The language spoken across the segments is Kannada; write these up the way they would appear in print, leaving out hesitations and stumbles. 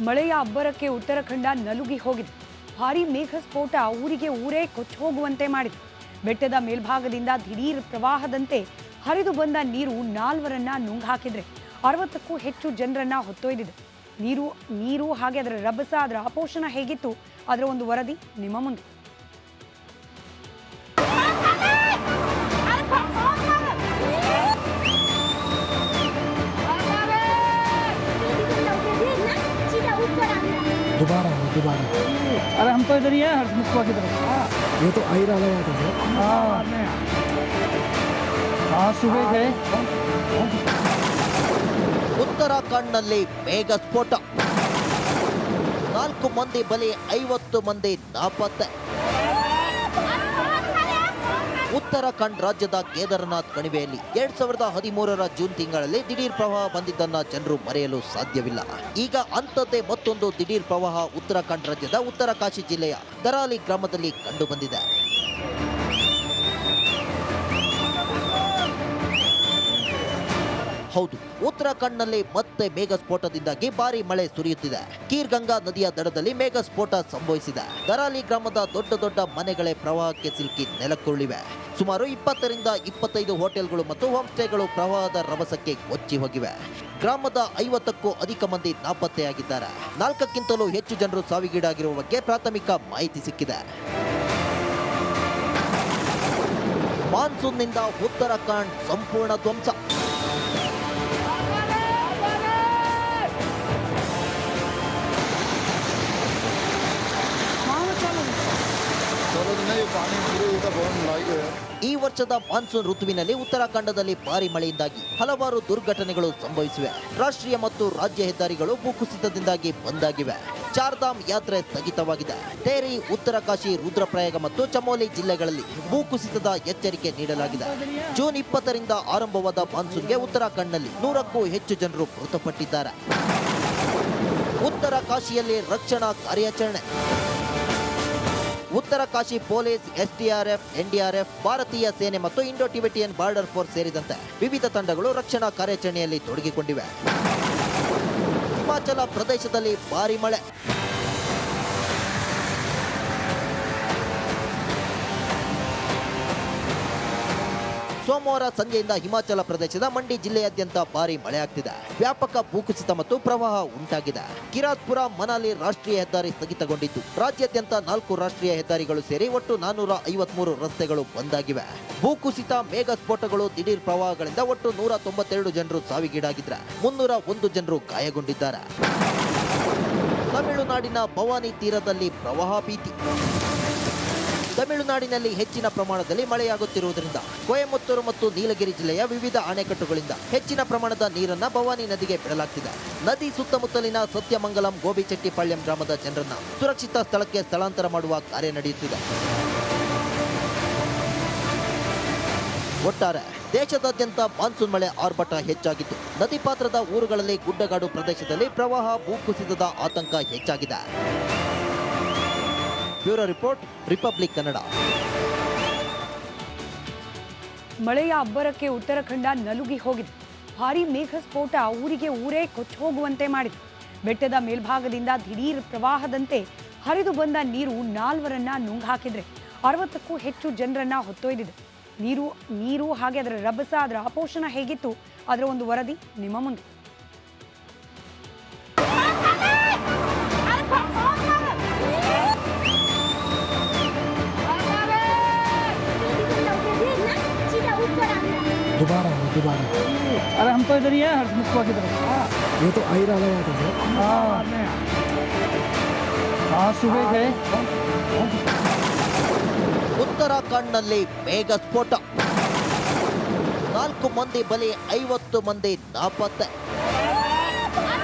ಮಳೆಯ ಅಬ್ಬರಕ್ಕೆ ಉತ್ತರಾಖಂಡ ನಲುಗಿ ಹೋಗಿದೆ. ಭಾರೀ ಮೇಘಸ್ಫೋಟ ಊರಿಗೆ ಊರೇ ಕೊಚ್ಚಿ ಹೋಗುವಂತೆ ಮಾಡಿದೆ. ಬೆಟ್ಟದ ಮೇಲ್ಭಾಗದಿಂದ ದಿಢೀರ್ ಪ್ರವಾಹದಂತೆ ಹರಿದು ಬಂದ ನೀರು ನಾಲ್ವರನ್ನ ನುಂಗ್ಹಾಕಿದ್ರೆ 60ಕ್ಕೂ ಹೆಚ್ಚು ಜನರನ್ನ ಹೊತ್ತೊಯ್ದಿದೆ. ನೀರು ಹಾಗೆ ಅದರ ರಭಸ, ಅದರ ಅಪೋಷಣ ಹೇಗಿತ್ತು, ಅದರ ಒಂದು ವರದಿ ನಿಮ್ಮ ಮುಂದೆ. दोबारा अरे हम तो इधर ही है हरमुखवा की तरफ। ये तो आई रहा है। हाँ सुबह गए। ಉತ್ತರಾಖಂಡ್ನಲ್ಲಿ ಮೇಘ ಸ್ಫೋಟ, 4 ಮಂದಿ ಬಲಿ, 50 ಮಂದಿ ನಾಪತ್ತೆ. ಉತ್ತರಾಖಂಡ್ ರಾಜ್ಯದ ಕೇದಾರನಾಥ್ ಕಣಿವೆಯಲ್ಲಿ 2013ರ ಜೂನ್ ತಿಂಗಳಲ್ಲಿ ದಿಢೀರ್ ಪ್ರವಾಹ ಬಂದಿದ್ದನ್ನ ಜನರು ಮರೆಯಲು ಸಾಧ್ಯವಿಲ್ಲ. ಈಗ ಅಂಥದ್ದೇ ಮತ್ತೊಂದು ದಿಢೀರ್ ಪ್ರವಾಹ ಉತ್ತರಾಖಂಡ್ ರಾಜ್ಯದ ಉತ್ತರಕಾಶಿ ಜಿಲ್ಲೆಯ ದರಾಲಿ ಗ್ರಾಮದಲ್ಲಿ ಕಂಡು ಬಂದಿದೆ. ಹೌದು, ಉತ್ತರಾಖಂಡ್ನಲ್ಲಿ ಮತ್ತೆ ಮೇಘ ಸ್ಫೋಟದಿಂದಾಗಿ ಭಾರಿ ಮಳೆ ಸುರಿಯುತ್ತಿದೆ. ಕೀರ್ಗಂಗಾ ನದಿಯ ದಡದಲ್ಲಿ ಮೇಘ ಸ್ಫೋಟ ಸಂಭವಿಸಿದೆ. ದರಾಲಿ ಗ್ರಾಮದ ದೊಡ್ಡ ದೊಡ್ಡ ಮನೆಗಳೇ ಪ್ರವಾಹಕ್ಕೆ ಸಿಲುಕಿ ನೆಲಕ್ಕುರುಳಿವೆ. ಸುಮಾರು 20ರಿಂದ 25 ಹೋಟೆಲ್ಗಳು ಮತ್ತು ಹೋಮ್ ಸ್ಟೇಗಳು ಪ್ರವಾಹದ ರಭಸಕ್ಕೆ ಕೊಚ್ಚಿ ಹೋಗಿವೆ. ಗ್ರಾಮದ 50ಕ್ಕೂ ಅಧಿಕ ಮಂದಿ ನಾಪತ್ತೆಯಾಗಿದ್ದಾರೆ. 4ಕ್ಕಿಂತಲೂ ಹೆಚ್ಚು ಜನರು ಸಾವಿಗೀಡಾಗಿರುವ ಬಗ್ಗೆ ಪ್ರಾಥಮಿಕ ಮಾಹಿತಿ ಸಿಕ್ಕಿದೆ. ಮಾನ್ಸೂನ್ನಿಂದ ಉತ್ತರಾಖಂಡ್ ಸಂಪೂರ್ಣ ಧ್ವಂಸ. ಈ ವರ್ಷದ ಮಾನ್ಸೂನ್ ಋತುವಿನಲ್ಲಿ ಉತ್ತರಾಖಂಡದಲ್ಲಿ ಭಾರಿ ಮಳೆಯಿಂದಾಗಿ ಹಲವಾರು ದುರ್ಘಟನೆಗಳು ಸಂಭವಿಸಿವೆ. ರಾಷ್ಟ್ರೀಯ ಮತ್ತು ರಾಜ್ಯ ಹೆದ್ದಾರಿಗಳು ಭೂಕುಸಿತದಿಂದಾಗಿ ಬಂದಾಗಿವೆ. ಚಾರ್ಧಾಮ್ ಯಾತ್ರೆ ಸ್ಥಗಿತವಾಗಿದೆ. ತೇರಿ, ಉತ್ತರಕಾಶಿ, ರುದ್ರಪ್ರಯಾಗ ಮತ್ತು ಚಮೋಲಿ ಜಿಲ್ಲೆಗಳಲ್ಲಿ ಭೂಕುಸಿತದ ಎಚ್ಚರಿಕೆ ನೀಡಲಾಗಿದೆ. ಜೂನ್ 20ರಿಂದ ಆರಂಭವಾದ ಮಾನ್ಸೂನ್ಗೆ ಉತ್ತರಾಖಂಡ್ನಲ್ಲಿ 100ಕ್ಕೂ ಹೆಚ್ಚು ಜನರು ಮೃತಪಟ್ಟಿದ್ದಾರೆ. ಉತ್ತರಕಾಶಿಯಲ್ಲಿ ರಕ್ಷಣಾ ಕಾರ್ಯಾಚರಣೆ. ಉತ್ತರಕಾಶಿ ಪೊಲೀಸ್, SDRF, NDRF, ಭಾರತೀಯ ಸೇನೆ ಮತ್ತು ಇಂಡೋ ಟಿಬೆಟಿಯನ್ ಬಾರ್ಡರ್ ಫೋರ್ಸ್ ಸೇರಿದಂತೆ ವಿವಿಧ ತಂಡಗಳು ರಕ್ಷಣಾ ಕಾರ್ಯಾಚರಣೆಯಲ್ಲಿ ತೊಡಗಿಕೊಂಡಿವೆ. ಹಿಮಾಚಲ ಪ್ರದೇಶದಲ್ಲಿ ಭಾರಿ ಮಳೆ. ಸೋಮವಾರ ಸಂಜೆಯಿಂದ ಹಿಮಾಚಲ ಪ್ರದೇಶದ ಮಂಡಿ ಜಿಲ್ಲೆಯಾದ್ಯಂತ ಭಾರಿ ಮಳೆಯಾಗ್ತಿದೆ. ವ್ಯಾಪಕ ಭೂಕುಸಿತ ಮತ್ತು ಪ್ರವಾಹ ಉಂಟಾಗಿದೆ. ಕಿರಾತ್ಪುರ ಮನಾಲಿ ರಾಷ್ಟ್ರೀಯ ಹೆದ್ದಾರಿ ಸ್ಥಗಿತಗೊಂಡಿದ್ದು, ರಾಜ್ಯಾದ್ಯಂತ 4 ರಾಷ್ಟ್ರೀಯ ಹೆದ್ದಾರಿಗಳು ಸೇರಿ ಒಟ್ಟು 453 ರಸ್ತೆಗಳು ಬಂದಾಗಿವೆ. ಭೂಕುಸಿತ, ಮೇಘ ಸ್ಫೋಟಗಳು, ದಿಢೀರ್ ಪ್ರವಾಹಗಳಿಂದ ಒಟ್ಟು 192 ಜನರು ಸಾವಿಗೀಡಾಗಿದ್ರೆ 301 ಜನರು ಗಾಯಗೊಂಡಿದ್ದಾರೆ. ತಮಿಳುನಾಡಿನ ಭವಾನಿ ತೀರದಲ್ಲಿ ಪ್ರವಾಹ ಭೀತಿ. ತಮಿಳುನಾಡಿನಲ್ಲಿ ಹೆಚ್ಚಿನ ಪ್ರಮಾಣದಲ್ಲಿ ಮಳೆಯಾಗುತ್ತಿರುವುದರಿಂದ ಕೊಯಮತ್ತೂರು ಮತ್ತು ನೀಲಗಿರಿ ಜಿಲ್ಲೆಯ ವಿವಿಧ ಅಣೆಕಟ್ಟುಗಳಿಂದ ಹೆಚ್ಚಿನ ಪ್ರಮಾಣದ ನೀರನ್ನ ಭವಾನಿ ನದಿಗೆ ಬಿಡಲಾಗ್ತಿದೆ. ನದಿ ಸುತ್ತಮುತ್ತಲಿನ ಸತ್ಯಮಂಗಲಂ, ಗೋಬಿಚೆಟ್ಟಿಪಾಳ್ಯಂ ಗ್ರಾಮದ ಜನರನ್ನ ಸುರಕ್ಷಿತ ಸ್ಥಳಕ್ಕೆ ಸ್ಥಳಾಂತರ ಮಾಡುವ ಕಾರ್ಯ ನಡೆಯುತ್ತಿದೆ. ಒಟ್ಟಾರೆ ದೇಶದಾದ್ಯಂತ ಮಾನ್ಸೂನ್ ಮಳೆ ಆರ್ಭಟ ಹೆಚ್ಚಾಗಿದ್ದು, ನದಿ ಪಾತ್ರದ ಊರುಗಳಲ್ಲಿ, ಗುಡ್ಡಗಾಡು ಪ್ರದೇಶದಲ್ಲಿ ಪ್ರವಾಹ, ಭೂಕುಸಿತದ ಆತಂಕ ಹೆಚ್ಚಾಗಿದೆ. Bureau report, republic Kannada. ಮಳೆಯ ಅಬ್ಬರಕ್ಕೆ ಉತ್ತರಾಖಂಡ ನಲುಗಿ ಹೋಗಿದೆ. ಭಾರೀ ಮೇಘಸ್ಫೋಟ ಊರಿಗೆ ಊರೇ ಕೊಚ್ಚಿ ಹೋಗುವಂತೆ ಮಾಡಿದೆ. ಬೆಟ್ಟದ ಮೇಲ್ಭಾಗದಿಂದ ದಿಢೀರ್ ಪ್ರವಾಹದಂತೆ ಹರಿದು ಬಂದ ನೀರು ನಾಲ್ವರನ್ನ ನುಂಗ್ಹಾಕಿದ್ರೆ 60ಕ್ಕೂ ಹೆಚ್ಚು ಜನರನ್ನ ಹೊತ್ತೊಯ್ದಿದೆ. ನೀರು ಹಾಗೆ ಅದರ ರಭಸ, ಅದರ ಅಪೋಷಣ ಹೇಗಿತ್ತು, ಅದರ ಒಂದು ವರದಿ ನಿಮ್ಮ ಮುಂದೆ. दोबारा अरे हम तो इधर ही है हरमुखवा की तरफ। ये तो आई रहा है। हाँ सुबह गए। ಉತ್ತರಾಖಂಡ್ನಲ್ಲಿ ಮೇಘ ಸ್ಫೋಟ, 4 ಮಂದಿ ಬಲಿ, 50 ಮಂದಿ ನಾಪತ್ತೆ.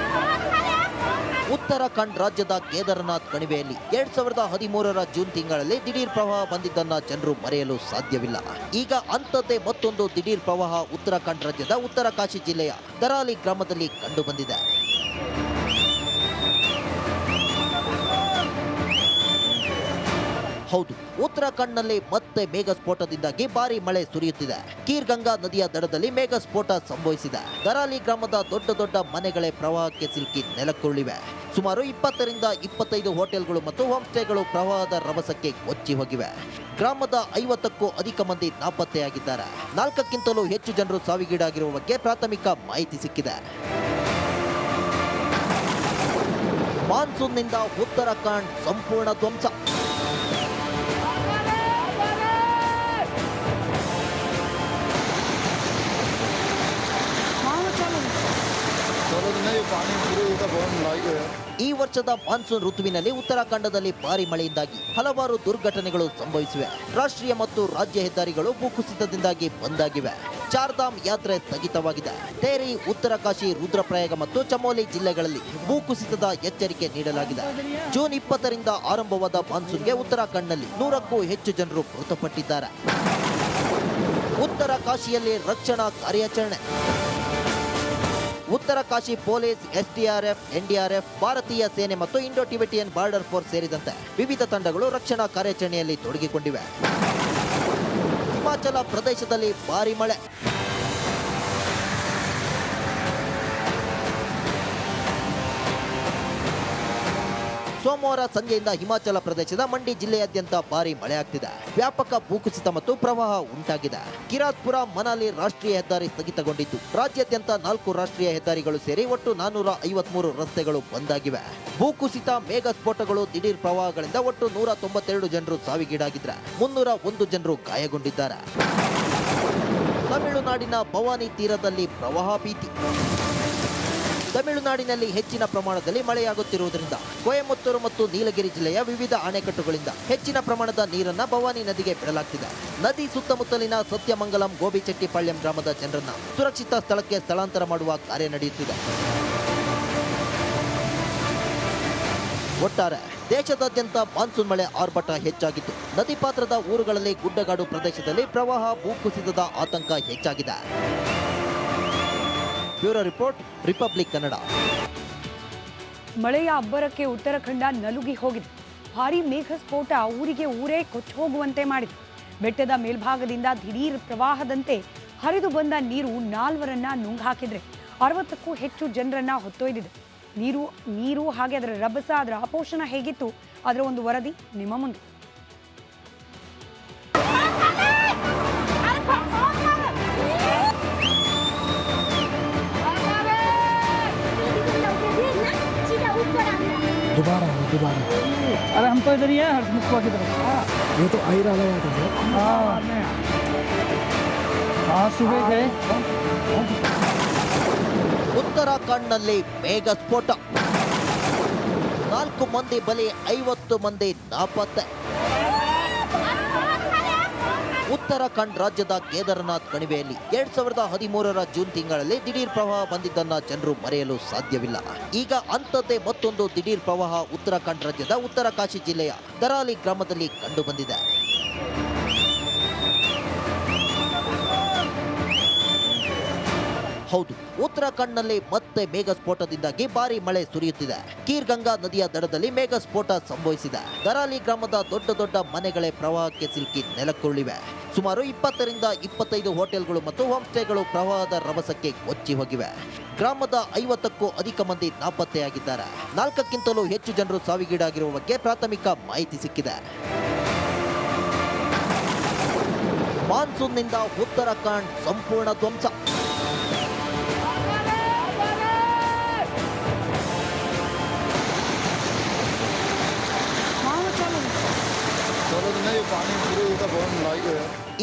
ಉತ್ತರಾಖಂಡ್ ರಾಜ್ಯದ ಕೇದಾರನಾಥ್ ಕಣಿವೆಯಲ್ಲಿ 2013ರ ಜೂನ್ ತಿಂಗಳಲ್ಲಿ ದಿಢೀರ್ ಪ್ರವಾಹ ಬಂದಿದ್ದನ್ನ ಜನರು ಮರೆಯಲು ಸಾಧ್ಯವಿಲ್ಲ. ಈಗ ಅಂಥದ್ದೇ ಮತ್ತೊಂದು ದಿಢೀರ್ ಪ್ರವಾಹ ಉತ್ತರಾಖಂಡ್ ರಾಜ್ಯದ ಉತ್ತರಕಾಶಿ ಜಿಲ್ಲೆಯ ದರಾಲಿ ಗ್ರಾಮದಲ್ಲಿ ಕಂಡು ಬಂದಿದೆ. ಹೌದು, ಉತ್ತರಾಖಂಡ್ನಲ್ಲಿ ಮತ್ತೆ ಮೇಘ ಸ್ಫೋಟದಿಂದಾಗಿ ಭಾರಿ ಮಳೆ ಸುರಿಯುತ್ತಿದೆ. ಕೀರ್ ಗಂಗಾ ನದಿಯ ದಡದಲ್ಲಿ ಮೇಘ ಸ್ಫೋಟ ಸಂಭವಿಸಿದೆ. ದರಾಲಿ ಗ್ರಾಮದ ದೊಡ್ಡ ದೊಡ್ಡ ಮನೆಗಳೇ ಪ್ರವಾಹಕ್ಕೆ ಸಿಲುಕಿ ನೆಲಕ್ಕುರುಳಿವೆ. ಸುಮಾರು 20ರಿಂದ 25 ಹೋಟೆಲ್ಗಳು ಮತ್ತು ಹೋಮ್ ಸ್ಟೇಗಳು ಪ್ರವಾಹದ ರಭಸಕ್ಕೆ ಕೊಚ್ಚಿ ಹೋಗಿವೆ. ಗ್ರಾಮದ 50ಕ್ಕೂ ಅಧಿಕ ಮಂದಿ ನಾಪತ್ತೆಯಾಗಿದ್ದಾರೆ. 4ಕ್ಕಿಂತಲೂ ಹೆಚ್ಚು ಜನರು ಸಾವಿಗೀಡಾಗಿರುವ ಬಗ್ಗೆ ಪ್ರಾಥಮಿಕ ಮಾಹಿತಿ ಸಿಕ್ಕಿದೆ. ಮಾನ್ಸೂನ್ನಿಂದ ಉತ್ತರಾಖಂಡ್ ಸಂಪೂರ್ಣ ಧ್ವಂಸ. ಈ ವರ್ಷದ ಮಾನ್ಸೂನ್ ಋತುವಿನಲ್ಲಿ ಉತ್ತರಾಖಂಡದಲ್ಲಿ ಭಾರಿ ಮಳೆಯಿಂದಾಗಿ ಹಲವಾರು ದುರ್ಘಟನೆಗಳು ಸಂಭವಿಸಿವೆ. ರಾಷ್ಟ್ರೀಯ ಮತ್ತು ರಾಜ್ಯ ಹೆದ್ದಾರಿಗಳು ಭೂಕುಸಿತದಿಂದಾಗಿ ಬಂದಾಗಿವೆ. ಚಾರ್ಧಾಮ್ ಯಾತ್ರೆ ಸ್ಥಗಿತವಾಗಿದೆ. ತೇರಿ, ಉತ್ತರಕಾಶಿ, ರುದ್ರಪ್ರಯಾಗ ಮತ್ತು ಚಮೋಲಿ ಜಿಲ್ಲೆಗಳಲ್ಲಿ ಭೂಕುಸಿತದ ಎಚ್ಚರಿಕೆ ನೀಡಲಾಗಿದೆ. ಜೂನ್ 20ರಿಂದ ಆರಂಭವಾದ ಮಾನ್ಸೂನ್ಗೆ ಉತ್ತರಾಖಂಡ್ನಲ್ಲಿ 100ಕ್ಕೂ ಹೆಚ್ಚು ಜನರು ಮೃತಪಟ್ಟಿದ್ದಾರೆ. ಉತ್ತರಕಾಶಿಯಲ್ಲಿ ರಕ್ಷಣಾ ಕಾರ್ಯಾಚರಣೆ. ಉತ್ತರಕಾಶಿ ಪೊಲೀಸ್, SDRF, NDRF, ಭಾರತೀಯ ಸೇನೆ ಮತ್ತು ಇಂಡೋ ಟಿಬೆಟಿಯನ್ ಬಾರ್ಡರ್ ಫೋರ್ಸ್ ಸೇರಿದಂತೆ ವಿವಿಧ ತಂಡಗಳು ರಕ್ಷಣಾ ಕಾರ್ಯಾಚರಣೆಯಲ್ಲಿ ತೊಡಗಿಕೊಂಡಿವೆ. ಹಿಮಾಚಲ ಪ್ರದೇಶದಲ್ಲಿ ಭಾರಿ ಮಳೆ. ಸೋಮವಾರ ಸಂಜೆಯಿಂದ ಹಿಮಾಚಲ ಪ್ರದೇಶದ ಮಂಡಿ ಜಿಲ್ಲೆಯಾದ್ಯಂತ ಭಾರಿ ಮಳೆಯಾಗ್ತಿದೆ. ವ್ಯಾಪಕ ಭೂಕುಸಿತ ಮತ್ತು ಪ್ರವಾಹ ಉಂಟಾಗಿದೆ. ಕಿರಾತ್ಪುರ ಮನಾಲಿ ರಾಷ್ಟ್ರೀಯ ಹೆದ್ದಾರಿ ಸ್ಥಗಿತಗೊಂಡಿದ್ದು, ರಾಜ್ಯಾದ್ಯಂತ 4 ರಾಷ್ಟ್ರೀಯ ಹೆದ್ದಾರಿಗಳು ಸೇರಿ ಒಟ್ಟು 453 ರಸ್ತೆಗಳು ಬಂದಾಗಿವೆ. ಭೂಕುಸಿತ, ಮೇಘ ಸ್ಫೋಟಗಳು, ದಿಢೀರ್ ಪ್ರವಾಹಗಳಿಂದ ಒಟ್ಟು 192 ಜನರು ಸಾವಿಗೀಡಾಗಿದ್ರೆ 301 ಜನರು ಗಾಯಗೊಂಡಿದ್ದಾರೆ. ತಮಿಳುನಾಡಿನ ಭವಾನಿ ತೀರದಲ್ಲಿ ಪ್ರವಾಹ ಭೀತಿ. ತಮಿಳುನಾಡಿನಲ್ಲಿ ಹೆಚ್ಚಿನ ಪ್ರಮಾಣದಲ್ಲಿ ಮಳೆಯಾಗುತ್ತಿರುವುದರಿಂದ ಕೊಯಮತ್ತೂರು ಮತ್ತು ನೀಲಗಿರಿ ಜಿಲ್ಲೆಯ ವಿವಿಧ ಅಣೆಕಟ್ಟುಗಳಿಂದ ಹೆಚ್ಚಿನ ಪ್ರಮಾಣದ ನೀರನ್ನ ಭವಾನಿ ನದಿಗೆ ಬಿಡಲಾಗ್ತಿದೆ. ನದಿ ಸುತ್ತಮುತ್ತಲಿನ ಸತ್ಯಮಂಗಲಂ, ಗೋಬಿಚೆಟ್ಟಿಪಾಳ್ಯಂ ಗ್ರಾಮದ ಜನರನ್ನ ಸುರಕ್ಷಿತ ಸ್ಥಳಕ್ಕೆ ಸ್ಥಳಾಂತರ ಮಾಡುವ ಕಾರ್ಯ ನಡೆಯುತ್ತಿದೆ. ಒಟ್ಟಾರೆ ದೇಶದಾದ್ಯಂತ ಮಾನ್ಸೂನ್ ಮಳೆ ಆರ್ಭಟ ಹೆಚ್ಚಾಗಿದ್ದು, ನದಿ ಪಾತ್ರದ ಊರುಗಳಲ್ಲಿ, ಗುಡ್ಡಗಾಡು ಪ್ರದೇಶದಲ್ಲಿ ಪ್ರವಾಹ, ಭೂಕುಸಿತದ ಆತಂಕ ಹೆಚ್ಚಾಗಿದೆ. Bureau report, republic Kannada. ಮಳೆಯ ಅಬ್ಬರಕ್ಕೆ ಉತ್ತರಾಖಂಡ ನಲುಗಿ ಹೋಗಿದೆ. ಭಾರೀ ಮೇಘ ಸ್ಫೋಟ ಊರಿಗೆ ಊರೇ ಕೊಚ್ಚಿ ಹೋಗುವಂತೆ ಮಾಡಿದೆ. ಬೆಟ್ಟದ ಮೇಲ್ಭಾಗದಿಂದ ದಿಢೀರ್ ಪ್ರವಾಹದಂತೆ ಹರಿದು ಬಂದ ನೀರು 4ರನ್ನ ನುಂಗಾಕಿದ್ರೆ 60ಕ್ಕೂ ಹೆಚ್ಚು ಜನರನ್ನ ಹೊತ್ತೊಯ್ದಿದೆ. ನೀರು ಹಾಗೆ ಅದರ ರಭಸ, ಅದರ ಅಪೋಷಣ ಹೇಗಿತ್ತು, ಅದರ ಒಂದು ವರದಿ ನಿಮ್ಮ ಮುಂದೆ. दोबारा अरे हम तो इधर ही है, हरसमुखपुर की तरफ। ये तो ऐरालाबाद है। हाँ सुबह गए। ಉತ್ತರಾಖಂಡ್ನಲ್ಲಿ ಮೇಘ ಸ್ಫೋಟ, 4 ಮಂದಿ ಬಲಿ, 50 ಮಂದಿ ನಾಪತ್ತೆ. ಉತ್ತರಾಖಂಡ್ ರಾಜ್ಯದ ಕೇದಾರನಾಥ್ ಕಣಿವೆಯಲ್ಲಿ 2013ರ ಜೂನ್ ತಿಂಗಳಲ್ಲಿ ದಿಢೀರ್ ಪ್ರವಾಹ ಬಂದಿದ್ದನ್ನ ಜನರು ಮರೆಯಲು ಸಾಧ್ಯವಿಲ್ಲ. ಈಗ ಅಂಥದ್ದೇ ಮತ್ತೊಂದು ದಿಢೀರ್ ಪ್ರವಾಹ ಉತ್ತರಾಖಂಡ್ ರಾಜ್ಯದ ಉತ್ತರಕಾಶಿ ಜಿಲ್ಲೆಯ ದರಾಲಿ ಗ್ರಾಮದಲ್ಲಿ ಕಂಡು ಬಂದಿದೆ. ಹೌದು, ಉತ್ತರಾಖಂಡ್ನಲ್ಲಿ ಮತ್ತೆ ಮೇಘ ಸ್ಫೋಟದಿಂದಾಗಿ ಭಾರಿ ಮಳೆ ಸುರಿಯುತ್ತಿದೆ. ಕೀರ್ ಗಂಗಾ ನದಿಯ ದಡದಲ್ಲಿ ಮೇಘ ಸ್ಫೋಟ ಸಂಭವಿಸಿದೆ. ದರಾಲಿ ಗ್ರಾಮದ ದೊಡ್ಡ ದೊಡ್ಡ ಮನೆಗಳೇ ಪ್ರವಾಹಕ್ಕೆ ಸಿಲುಕಿ ನೆಲಕ್ಕುರುಳಿವೆ. ಸುಮಾರು 20ರಿಂದ 25 ಹೋಟೆಲ್ಗಳು ಮತ್ತು ಹೋಮ್ ಸ್ಟೇಗಳು ಪ್ರವಾಹದ ರಭಸಕ್ಕೆ ಕೊಚ್ಚಿ ಹೋಗಿವೆ. ಗ್ರಾಮದ 50ಕ್ಕೂ ಅಧಿಕ ಮಂದಿ ನಾಪತ್ತೆಯಾಗಿದ್ದಾರೆ. 4ಕ್ಕಿಂತಲೂ ಹೆಚ್ಚು ಜನರು ಸಾವಿಗೀಡಾಗಿರುವ ಬಗ್ಗೆ ಪ್ರಾಥಮಿಕ ಮಾಹಿತಿ ಸಿಕ್ಕಿದೆ. ಮಾನ್ಸೂನ್ನಿಂದ ಉತ್ತರಾಖಂಡ್ ಸಂಪೂರ್ಣ ಧ್ವಂಸ.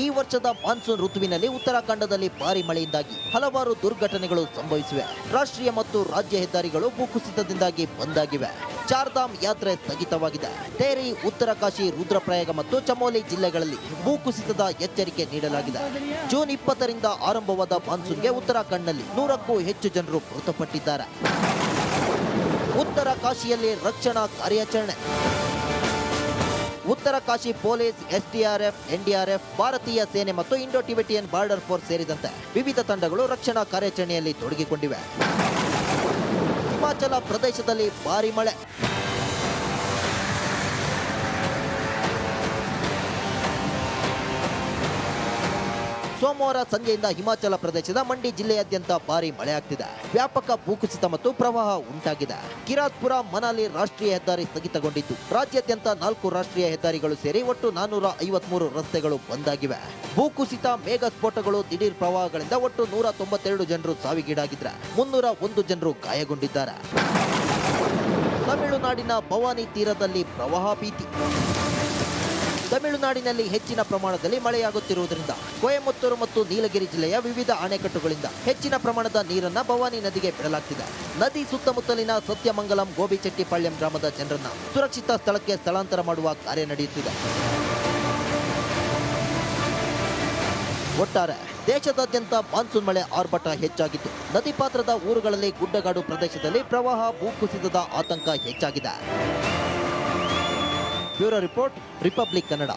ಈ ವರ್ಷದ ಮಾನ್ಸೂನ್ ಋತುವಿನಲ್ಲಿ ಉತ್ತರಾಖಂಡದಲ್ಲಿ ಭಾರಿ ಮಳೆಯಿಂದಾಗಿ ಹಲವಾರು ದುರ್ಘಟನೆಗಳು ಸಂಭವಿಸಿವೆ. ರಾಷ್ಟ್ರೀಯ ಮತ್ತು ರಾಜ್ಯ ಹೆದ್ದಾರಿಗಳು ಭೂಕುಸಿತದಿಂದಾಗಿ ಬಂದಾಗಿವೆ. ಚಾರ್ಧಾಮ್ ಯಾತ್ರೆ ಸ್ಥಗಿತವಾಗಿದೆ. ತೇರಿ, ಉತ್ತರಕಾಶಿ, ರುದ್ರಪ್ರಯಾಗ ಮತ್ತು ಚಮೋಲಿ ಜಿಲ್ಲೆಗಳಲ್ಲಿ ಭೂಕುಸಿತದ ಎಚ್ಚರಿಕೆ ನೀಡಲಾಗಿದೆ. ಜೂನ್ 20ರಿಂದ ಆರಂಭವಾದ ಮಾನ್ಸೂನ್ಗೆ ಉತ್ತರಾಖಂಡ್ನಲ್ಲಿ 100ಕ್ಕೂ ಹೆಚ್ಚು ಜನರು ಮೃತಪಟ್ಟಿದ್ದಾರೆ. ಉತ್ತರಕಾಶಿಯಲ್ಲಿ ರಕ್ಷಣಾ ಕಾರ್ಯಾಚರಣೆ. ಉತ್ತರಕಾಶಿ ಪೊಲೀಸ್, SDRF, NDRF, ಭಾರತೀಯ ಸೇನೆ ಮತ್ತು ಇಂಡೋ ಟಿಬೆಟಿಯನ್ ಬಾರ್ಡರ್ ಫೋರ್ಸ್ ಸೇರಿದಂತೆ ವಿವಿಧ ತಂಡಗಳು ರಕ್ಷಣಾ ಕಾರ್ಯಾಚರಣೆಯಲ್ಲಿ ತೊಡಗಿಕೊಂಡಿವೆ. ಹಿಮಾಚಲ ಪ್ರದೇಶದಲ್ಲಿ ಭಾರಿ ಮಳೆ. ಸೋಮವಾರ ಸಂಜೆಯಿಂದ ಹಿಮಾಚಲ ಪ್ರದೇಶದ ಮಂಡಿ ಜಿಲ್ಲೆಯಾದ್ಯಂತ ಭಾರಿ ಮಳೆಯಾಗ್ತಿದೆ. ವ್ಯಾಪಕ ಭೂಕುಸಿತ ಮತ್ತು ಪ್ರವಾಹ ಉಂಟಾಗಿದೆ. ಕಿರಾತ್ಪುರ ಮನಾಲಿ ರಾಷ್ಟ್ರೀಯ ಹೆದ್ದಾರಿ ಸ್ಥಗಿತಗೊಂಡಿದ್ದು ರಾಜ್ಯಾದ್ಯಂತ 4 ರಾಷ್ಟ್ರೀಯ ಹೆದ್ದಾರಿಗಳು ಸೇರಿ ಒಟ್ಟು 453 ರಸ್ತೆಗಳು ಬಂದ್ ಆಗಿವೆ. ಭೂಕುಸಿತ, ಮೇಘ ಸ್ಫೋಟಗಳು, ದಿಢೀರ್ ಪ್ರವಾಹಗಳಿಂದ ಒಟ್ಟು 192 ಜನರು ಸಾವಿಗೀಡಾಗಿದ್ರೆ 301 ಜನರು ಗಾಯಗೊಂಡಿದ್ದಾರೆ. ತಮಿಳುನಾಡಿನ ಭವಾನಿ ತೀರದಲ್ಲಿ ಪ್ರವಾಹ ಭೀತಿ. ತಮಿಳುನಾಡಿನಲ್ಲಿ ಹೆಚ್ಚಿನ ಪ್ರಮಾಣದಲ್ಲಿ ಮಳೆಯಾಗುತ್ತಿರುವುದರಿಂದ ಕೊಯಮತ್ತೂರು ಮತ್ತು ನೀಲಗಿರಿ ಜಿಲ್ಲೆಯ ವಿವಿಧ ಅಣೆಕಟ್ಟುಗಳಿಂದ ಹೆಚ್ಚಿನ ಪ್ರಮಾಣದ ನೀರನ್ನ ಭವಾನಿ ನದಿಗೆ ಬಿಡಲಾಗ್ತಿದೆ. ನದಿ ಸುತ್ತಮುತ್ತಲಿನ ಸತ್ಯಮಂಗಲಂ, ಗೋಬಿಚೆಟ್ಟಿಪಾಳ್ಯಂ ಗ್ರಾಮದ ಜನರನ್ನ ಸುರಕ್ಷಿತ ಸ್ಥಳಕ್ಕೆ ಸ್ಥಳಾಂತರ ಮಾಡುವ ಕಾರ್ಯ ನಡೆಯುತ್ತಿದೆ. ಒಟ್ಟಾರೆ ದೇಶದಾದ್ಯಂತ ಮಾನ್ಸೂನ್ ಮಳೆ ಆರ್ಭಟ ಹೆಚ್ಚಾಗಿದ್ದು ನದಿ ಪಾತ್ರದ ಊರುಗಳಲ್ಲಿ, ಗುಡ್ಡಗಾಡು ಪ್ರದೇಶದಲ್ಲಿ ಪ್ರವಾಹ, ಭೂಕುಸಿತದ ಆತಂಕ ಹೆಚ್ಚಾಗಿದೆ. Bureau report, republic Kannada.